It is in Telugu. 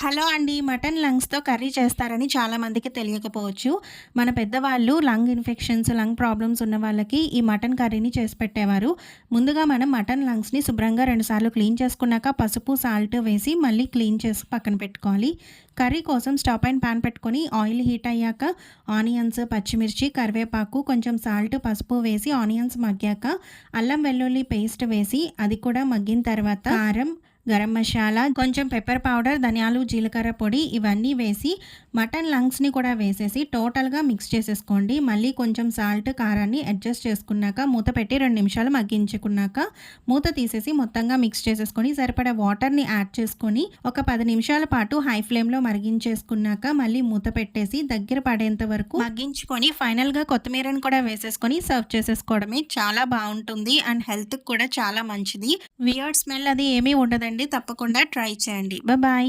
హలో అండి. మటన్ లంగ్స్‌తో కర్రీ చేస్తారని చాలామందికి తెలియకపోవచ్చు. మన పెద్దవాళ్ళు లంగ్ ఇన్ఫెక్షన్స్, లంగ్ ప్రాబ్లమ్స్ ఉన్న వాళ్ళకి ఈ మటన్ కర్రీని చేసి పెట్టేవారు. ముందుగా మనం మటన్ లంగ్స్‌ని శుభ్రంగా 2 సార్లు క్లీన్ చేసుకున్నాక పసుపు, సాల్ట్ వేసి మళ్ళీ క్లీన్ చేసి పక్కన పెట్టుకోవాలి. కర్రీ కోసం స్టవ్ పైన పాన్ పెట్టుకొని ఆయిల్ హీట్ అయ్యాక ఆనియన్స్, పచ్చిమిర్చి, కరివేపాకు, కొంచెం సాల్ట్, పసుపు వేసి ఆనియన్స్ మగ్గాక అల్లం వెల్లుల్లి పేస్ట్ వేసి అది కూడా మగ్గిన తర్వాత కారం, గరం మసాలా, కొంచెం పెప్పర్ పౌడర్, ధనియాలు, జీలకర్ర పొడి ఇవన్నీ వేసి మటన్ లంగ్స్‌ని కూడా వేసేసి టోటల్‌గా మిక్స్ చేసేసుకోండి. మళ్ళీ కొంచెం సాల్ట్, కారాన్ని అడ్జస్ట్ చేసుకున్నాక మూత పెట్టి 2 నిమిషాలు మగ్గించుకున్నాక మూత తీసేసి మొత్తంగా మిక్స్ చేసేసుకొని సరిపడా వాటర్‌ని యాడ్ చేసుకొని ఒక 10 నిమిషాల పాటు హై ఫ్లేమ్‌లో మరిగించేసుకున్నాక మళ్ళీ మూత పెట్టేసి దగ్గర పడేంత వరకు మగ్గించుకొని ఫైనల్‌గా కొత్తిమీరని కూడా వేసేసుకొని సర్వ్ చేసేసుకోవడమే. చాలా బావుంటుంది అండ్ హెల్త్‌కి కూడా చాలా మంచిది. వియర్డ్ స్మెల్ అది ఏమీ ఉండదండి. తప్పకుండా ట్రై చేయండి. బాయ్.